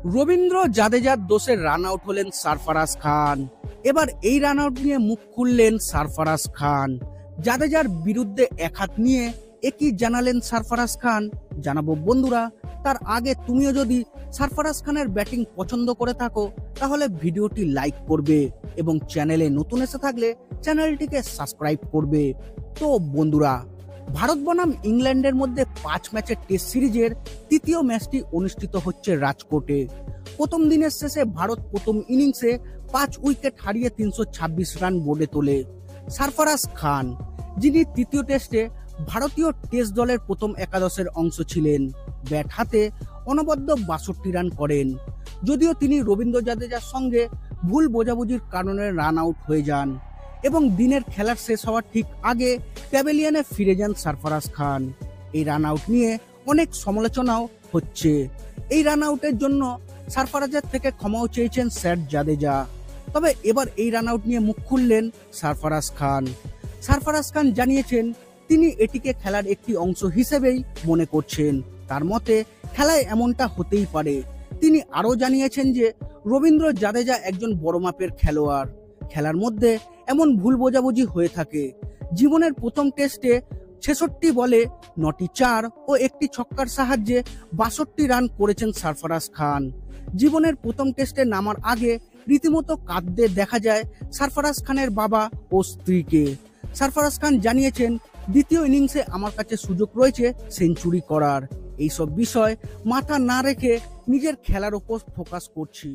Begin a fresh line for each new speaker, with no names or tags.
রবীন্দ্র জাদেজার দোষে run out হলেন সরফরাজ খান। এবার এই রান আউট নিয়ে মুখ খুললেন সরফরাজ খান। জাদেজার বিরুদ্ধে এক হাত নিয়ে একই জানালেন সরফরাজ খান। জানাবো বন্ধুরা, তার আগে তুমিও যদি সরফরাজ খানের ব্যাটিং পছন্দ করে থাকো তাহলে ভিডিওটি লাইক করবে এবং চ্যানেলে নতুন এসে থাকলে চ্যানেলটিকে সাবস্ক্রাইব করবে। তো বন্ধুরা, ভারত বনাম ইংল্যান্ডের মধ্যে 5 ম্যাচের টেস্ট সিরিজের তৃতীয় ম্যাচটি অনুষ্ঠিত হচ্ছে রাজকোটে। প্রথম দিনের শেষে ভারত প্রথম ইনিংসে 5 উইকেট হারিয়ে 326 রান বোর্ডে তোলে। সরফরাজ খান, যিনি তৃতীয় টেস্টে ভারতীয় টেস্ট দলের প্রথম একাদশের অংশ ছিলেন, ব্যাট হাতে অনবদ্য 62 রান করেন। যদিও তিনি রবীন্দ্র জাদেজার সঙ্গে ভুল বোঝাবুঝির কারণে রান আউট হয়ে যান এবং দিনের খেলার শেষ হওয়ার ঠিক আগে প্যাভিলিয়নে ফিরে যান সরফরাজ খান। এই রান আউট নিয়ে অনেক সমালোচনাও হচ্ছে। এই রান আউটের জন্য সরফরাজের থেকে ক্ষমাও চেয়েছেন স্যার জাদেজা। তবে এবার এই রান আউট নিয়ে মুখ খুললেন সরফরাজ খান। সরফরাজ খান জানিয়েছেন তিনি এটিকে খেলার একটি অংশ হিসেবেই মনে করছেন। তার মতে খেলায় এমনটা হতেই পারে। তিনি আরও জানিয়েছেন যে রবীন্দ্র জাদেজা একজন বড় মাপের খেলোয়াড়। খেলার মধ্যে এমন ভুল বোঝাবুঝি হয়ে থাকে। জীবনের প্রথম টেস্টে 66 বলে 9টি 4 ও একটি ছক্কার সাহায্যে 62 রান করেছেন সরফরাজ খান। জীবনের প্রথম টেস্টে নামার আগে রীতিমতো কাঁদতে দেখা যায় সরফরাজ খানের বাবা ও স্ত্রীকে। সরফরাজ খান জানিয়েছেন, দ্বিতীয় ইনিংসে আমার কাছে সুযোগ রয়েছে সেঞ্চুরি করার। এইসব বিষয় মাথা না রেখে নিজের খেলার উপর ফোকাস করছি।